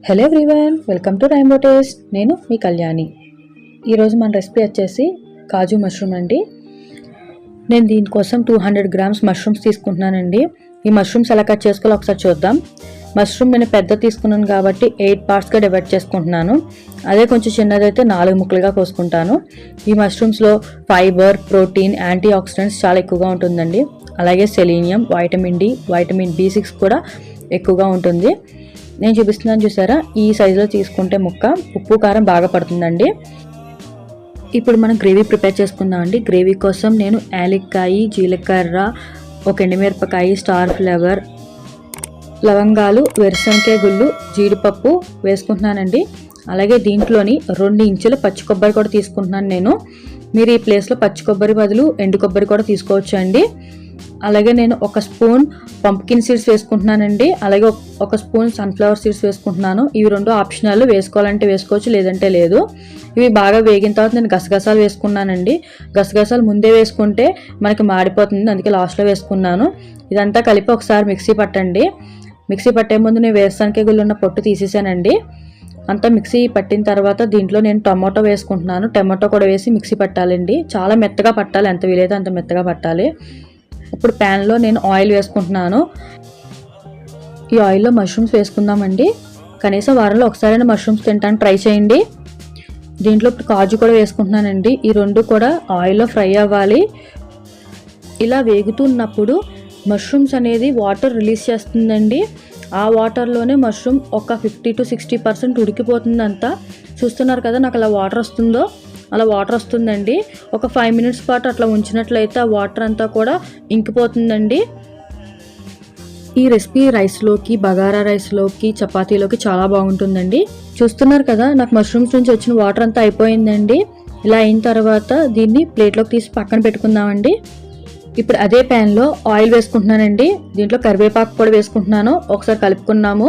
Hello everyone, welcome to rainbow taste. నేను మీ కళ్యాణి. ఈరోజు మన రెసిపీ వచ్చేసి కాజు మష్రూమ్ అండి. నేను దీనికోసం 200 గ్రామ్స్ మష్రూమ్స్ తీసుకుంటున్నానండి. ఈ మష్రూమ్స్ ఎలా కట్ చేసుకోవాలో ఒకసారి చూద్దాం. మష్రూమ్ నేను పెద్ద తీసుకున్నాను కాబట్టి 8 పార్ట్స్గా డివైడ్ చేసుకుంటున్నాను. అదే కొంచెం చిన్నదైతే 4 ముక్కలుగా కోసుకుంటాను. ఈ మష్రూమ్స్లో ఫైబర్, ప్రోటీన్, యాంటీ ఆక్సిడెంట్స్ చాలా ఎక్కువగా ఉంటుందండి. అలాగే selenium, vitamin D, vitamin B6 కూడా ఎక్కువగా ఉంటుంది. నేను చూపిస్తున్నాను చూసారా, ఈ సైజులో తీసుకుంటే ముక్క ఉప్పు కారం బాగా పడుతుందండి. ఇప్పుడు మనం గ్రేవీ ప్రిపేర్ చేసుకుందామండి. గ్రేవీ కోసం నేను యాలక్కాయ, జీలకర్ర, ఒక ఎండుమిరపకాయ, స్టార్ ఫ్లవర్, లవంగాలు, వేరుశనగకాయ గుళ్ళు, జీడిపప్పు వేసుకుంటున్నానండి. అలాగే దీంట్లోని 2 ఇంచుల పచ్చి కొబ్బరి కూడా తీసుకుంటున్నాను నేను. మీరు ఈ ప్లేస్లో పచ్చి కొబ్బరి బదులు ఎండు కొబ్బరి కూడా తీసుకోవచ్చు అండి. అలాగే నేను 1 స్పూన్ పంప్కిన్ సీడ్స్ వేసుకుంటున్నానండి. అలాగే 1 స్పూన్ సన్ఫ్లవర్ సీడ్స్ వేసుకుంటున్నాను. ఇవి 2 ఆప్షనల్, వేసుకోవాలంటే వేసుకోవచ్చు, లేదంటే లేదు. ఇవి బాగా వేగిన తర్వాత నేను గసగసాలు వేసుకున్నానండి. గసగసాలు ముందే వేసుకుంటే మనకి మాడిపోతుంది, అందుకే లాస్ట్లో వేసుకున్నాను. ఇదంతా కలిపి ఒకసారి మిక్సీ పట్టండి. మిక్సీ పట్టే ముందు నేను వేరుశనగకాయ గుళ్ళు ఉన్న పొట్టు తీసేసానండి. అంతా మిక్సీ పట్టిన తర్వాత దీంట్లో నేను టమాటో వేసుకుంటున్నాను. టమాటో కూడా వేసి మిక్సీ పట్టాలండి. చాలా మెత్తగా పట్టాలి, ఎంత వీలైతే అంత మెత్తగా పట్టాలి. ఇప్పుడు ప్యాన్లో నేను ఆయిల్ వేసుకుంటున్నాను. ఈ ఆయిల్లో మష్రూమ్స్ వేసుకుందామండి. కనీసం వారంలో ఒకసారైనా మష్రూమ్స్ తింటాను, ట్రై చేయండి. దీంట్లో ఇప్పుడు కాజు కూడా వేసుకుంటున్నానండి. ఈ 2 కూడా ఆయిల్లో ఫ్రై అవ్వాలి. ఇలా వేగుతున్నప్పుడు మష్రూమ్స్ అనేది వాటర్ రిలీజ్ చేస్తుందండి. ఆ వాటర్లోనే మష్రూమ్ ఒక 50 to 60% ఉడికిపోతుంది అంతా. చూస్తున్నారు కదా నాకు అలా వాటర్ వస్తుందో, అలా వాటర్ వస్తుందండి. ఒక 5 minutes పాటు అట్లా ఉంచినట్లయితే ఆ వాటర్ అంతా కూడా ఇంకిపోతుందండి. ఈ రెసిపీ రైస్లోకి, బగారా రైస్లోకి, చపాతీలోకి చాలా బాగుంటుందండి. చూస్తున్నారు కదా నాకు మష్రూమ్స్ నుంచి వచ్చిన వాటర్ అంతా అయిపోయిందండి. ఇలా అయిన తర్వాత దీన్ని ప్లేట్లోకి తీసి పక్కన పెట్టుకుందామండి. ఇప్పుడు అదే ప్యాన్లో ఆయిల్ వేసుకుంటున్నానండి. దీంట్లో కరివేపాకు కూడా వేసుకుంటున్నాను. ఒకసారి కలుపుకున్నాము.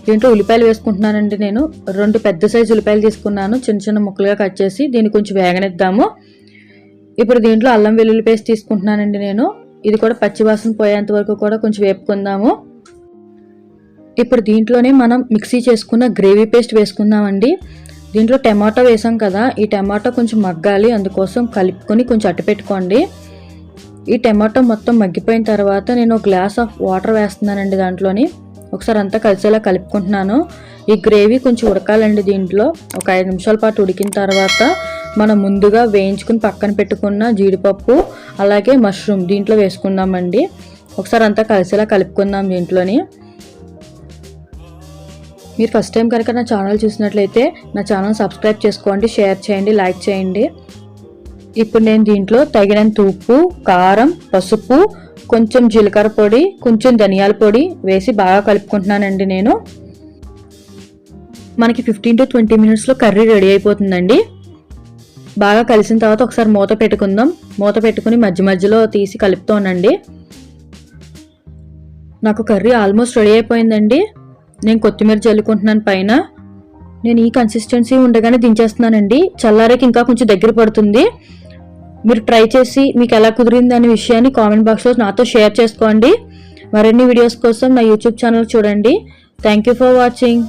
దీంట్లో ఉల్లిపాయలు వేసుకుంటున్నానండి. నేను 2 పెద్ద సైజు ఉల్లిపాయలు తీసుకున్నాను, చిన్న చిన్న ముక్కలుగా కట్ చేసి. దీన్ని కొంచెం వేగనిద్దాము. ఇప్పుడు దీంట్లో అల్లం వెల్లుల్లి పేస్ట్ తీసుకుంటున్నానండి నేను. ఇది కూడా పచ్చివాసన పోయేంత వరకు కూడా కొంచెం వేపుకుందాము. ఇప్పుడు దీంట్లోనే మనం మిక్సీ చేసుకున్న గ్రేవీ పేస్ట్ వేసుకుందామండి. దీంట్లో టమాటో వేసాం కదా, ఈ టమాటో కొంచెం మగ్గాలి, అందుకోసం కలుపుకొని కొంచెం అట్టు పెట్టుకోండి. ఈ టమాటో మొత్తం మగ్గిపోయిన తర్వాత నేను 1 గ్లాస్ ఆఫ్ వాటర్ వేస్తున్నానండి దాంట్లోని. ఒకసారి అంతా కలిసేలా కలుపుకుంటున్నాను. ఈ గ్రేవీ కొంచెం ఉడకాలండి. దీంట్లో ఒక 5 నిమిషాల పాటు ఉడికిన తర్వాత మనం ముందుగా వేయించుకుని పక్కన పెట్టుకున్న జీడిపప్పు, అలాగే మష్రూమ్ దీంట్లో వేసుకుందామండి. ఒకసారి అంతా కలిసేలా కలుపుకుందాం దీంట్లోని. మీరు ఫస్ట్ టైం కనుక నా ఛానల్ చూసినట్లయితే నా ఛానల్ సబ్స్క్రైబ్ చేసుకోండి, షేర్ చేయండి, లైక్ చేయండి. ఇప్పుడు నేను దీంట్లో తగినంత ఉప్పు, కారం, పసుపు, కొంచెం జీలకర్ర పొడి, కొంచెం ధనియాల పొడి వేసి బాగా కలుపుకుంటున్నానండి నేను. మనకి 15 to 20 minutesలో కర్రీ రెడీ అయిపోతుందండి. బాగా కలిసిన తర్వాత ఒకసారి మూత పెట్టుకుందాం. మూత పెట్టుకుని మధ్య మధ్యలో తీసి కలుపుతూ ఉండండి. నాకు కర్రీ ఆల్మోస్ట్ రెడీ అయిపోయిందండి. నేను కొత్తిమీర చల్లుకుంటున్నాను పైన. నేను ఈ కన్సిస్టెన్సీ ఉండగానే దించేస్తున్నానండి. చల్లారేకి ఇంకా కొంచెం దగ్గర పడుతుంది. మీరు ట్రై చేసి మీకు ఎలా కుదిరింది అనే విషయాన్ని కామెంట్ బాక్స్లో నాతో షేర్ చేసుకోండి. మరిన్ని వీడియోస్ కోసం నా యూట్యూబ్ ఛానల్ చూడండి. Thank you for watching.